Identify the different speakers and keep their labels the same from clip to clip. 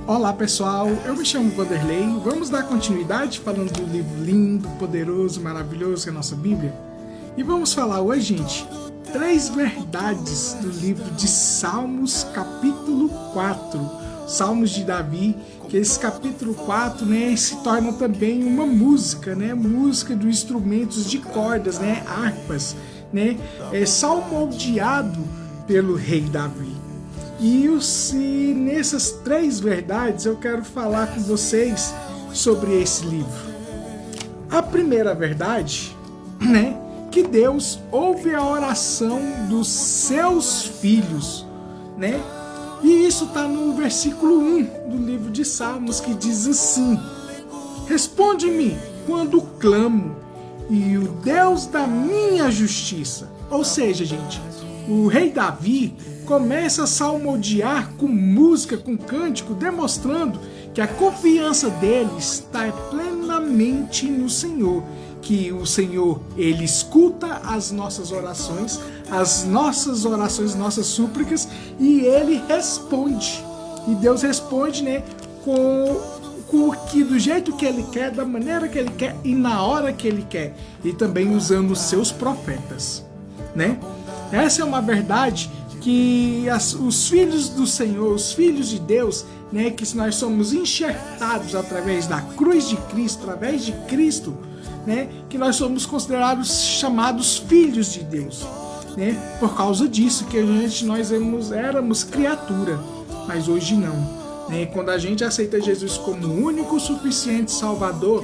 Speaker 1: Olá pessoal, eu me chamo Vanderlei. Vamos dar continuidade falando do livro lindo, poderoso, maravilhoso que é a nossa Bíblia. E vamos falar hoje, gente, 3 verdades do livro de Salmos, capítulo 4. Salmos de Davi, que esse capítulo 4, se torna também uma música, música de instrumentos de cordas, harpas, salmodiado pelo rei Davi. E nessas 3 verdades eu quero falar com vocês sobre esse livro. A primeira verdade, que Deus ouve a oração dos seus filhos, E isso está no versículo 1 do livro de Salmos, que diz assim: responde-me quando clamo, e o Deus da minha justiça. Ou seja, gente, o rei Davi começa a salmodiar com música, com cântico, demonstrando que a confiança dele está plenamente no Senhor, que o Senhor, ele escuta as nossas orações, nossas súplicas, e ele responde. E Deus responde, do jeito que ele quer, da maneira que ele quer e na hora que ele quer, e também usando os seus profetas, Essa é uma verdade que os filhos do Senhor, os filhos de Deus, que nós somos enxertados através da cruz de Cristo, através de Cristo, que nós somos considerados, chamados filhos de Deus, por causa disso que nós éramos criatura, mas hoje não. Quando a gente aceita Jesus como o único suficiente Salvador,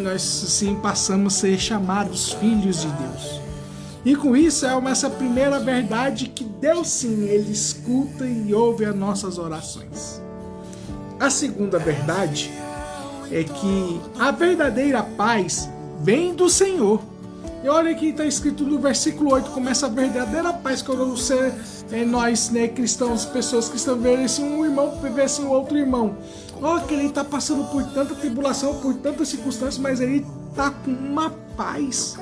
Speaker 1: nós passamos a ser chamados filhos de Deus. E com isso é essa primeira verdade, que Deus sim, ele escuta e ouve as nossas orações. A segunda verdade é que a verdadeira paz vem do Senhor. E olha que está escrito no versículo 8, como essa verdadeira paz, quando nós, cristãos, pessoas cristãs, verem assim um irmão, ver assim outro irmão. Que ele está passando por tanta tribulação, por tantas circunstâncias, mas ele está com uma paz.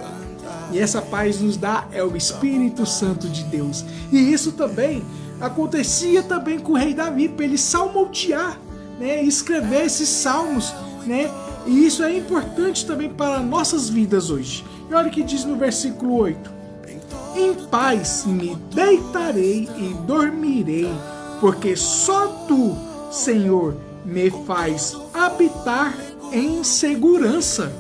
Speaker 1: E essa paz nos dá o Espírito Santo de Deus. E isso também acontecia também com o rei Davi, para ele salmodiar, escrever esses salmos, E isso é importante também para nossas vidas hoje. E olha o que diz no versículo 8: em paz me deitarei e dormirei, porque só tu, Senhor, me faz habitar em segurança.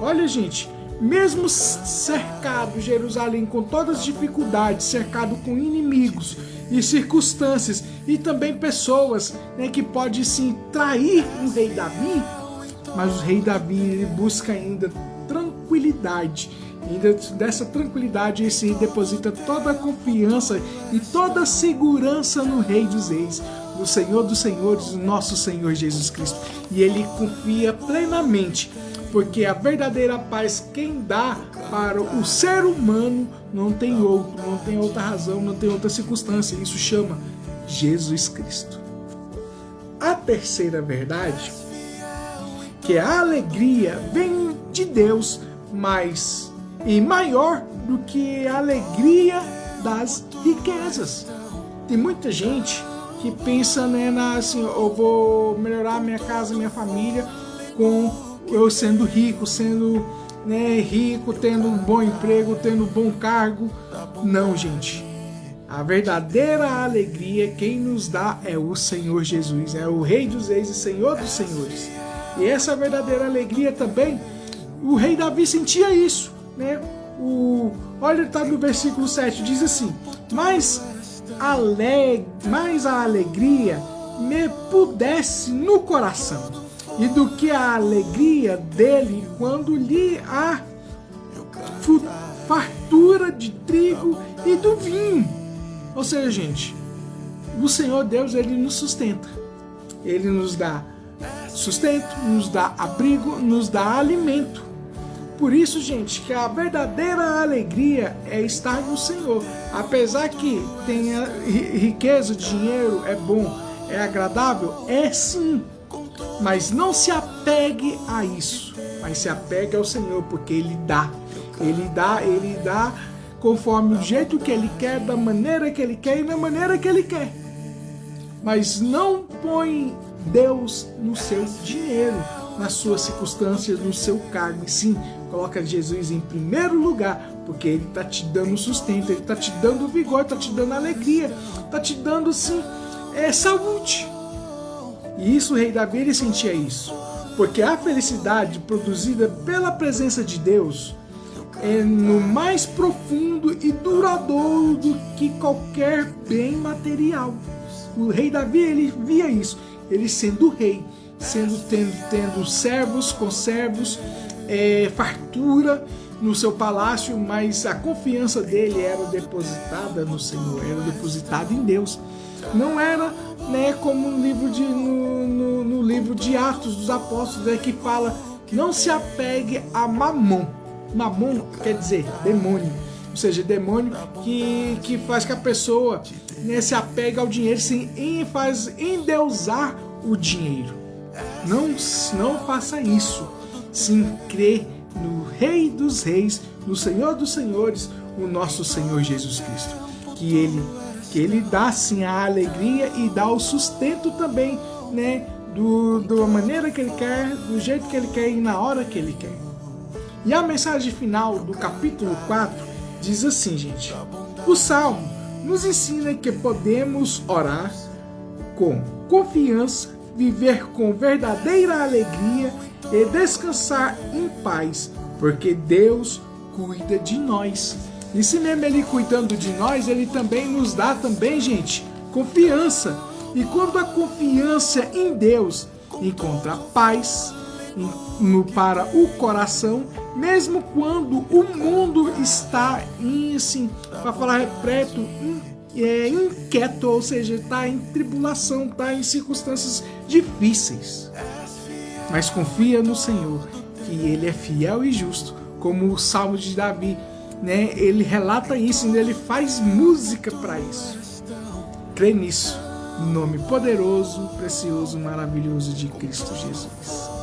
Speaker 1: Olha, gente, mesmo cercado Jerusalém com todas as dificuldades, cercado com inimigos e circunstâncias e também pessoas, que podem sim trair o rei Davi, mas o rei Davi busca ainda tranquilidade. Ainda dessa tranquilidade ele se deposita toda a confiança e toda a segurança no Rei dos Reis, no Senhor dos Senhores, nosso Senhor Jesus Cristo. E ele confia plenamente, porque a verdadeira paz quem dá para o ser humano não tem outra razão, não tem outra circunstância. Isso chama Jesus Cristo. A terceira verdade, que a alegria vem de Deus, mas maior do que a alegria das riquezas. Tem muita gente que pensa assim, eu vou melhorar minha casa, minha família com eu sendo rico, tendo um bom emprego, tendo um bom cargo. Não, gente. A verdadeira alegria quem nos dá é o Senhor Jesus, é o Rei dos Reis e Senhor dos Senhores. E essa verdadeira alegria também, o rei Davi sentia isso, Olha, está no versículo 7, diz assim: mas a alegria me pudesse no coração, e do que a alegria dele quando lhe há fartura de trigo e do vinho. Ou seja, gente, o Senhor Deus, ele nos sustenta, ele nos dá sustento, nos dá abrigo, nos dá alimento. Por isso, gente, que a verdadeira alegria é estar no Senhor. Apesar que tenha riqueza, dinheiro, é bom, é agradável, é sim. Mas não se apegue a isso, mas se apegue ao Senhor, porque Ele dá. Ele dá conforme o jeito que Ele quer, da maneira que Ele quer e na maneira que Ele quer. Mas não põe Deus no seu dinheiro, nas suas circunstâncias, no seu cargo. E sim, coloca Jesus em primeiro lugar, porque Ele está te dando sustento, Ele está te dando vigor, está te dando alegria, está te dando, sim, saúde. E isso, o rei Davi, ele sentia isso, porque a felicidade produzida pela presença de Deus é no mais profundo e duradouro do que qualquer bem material. O rei Davi, ele via isso, ele sendo rei, tendo servos, conservos, fartura no seu palácio, mas a confiança dele era depositada no Senhor, era depositada em Deus. Não era, né, como no livro de Atos dos Apóstolos, que fala: não se apegue a Mamon. Mamon quer dizer demônio, ou seja, demônio que faz que a pessoa, né, se apegue ao dinheiro, faz endeusar o dinheiro. Não faça isso. Sim, crê no Rei dos Reis, no Senhor dos Senhores, o nosso Senhor Jesus Cristo, que ele dá sim a alegria e dá o sustento também, né, da maneira que Ele quer, do jeito que Ele quer e na hora que Ele quer. E a mensagem final do capítulo 4 diz assim, gente: o Salmo nos ensina que podemos orar com confiança, viver com verdadeira alegria e descansar em paz, porque Deus cuida de nós. E se mesmo Ele cuidando de nós, Ele também nos dá também, gente, confiança. E quando a confiança em Deus encontra paz para o coração, mesmo quando o mundo está assim, para falar repleto, inquieto, ou seja, está em tribulação, está em circunstâncias difíceis. Mas confia no Senhor, que Ele é fiel e justo, como o Salmo de Davi, né? Ele relata isso, ele faz música para isso. Crê nisso, no nome poderoso, precioso, maravilhoso de Cristo Jesus.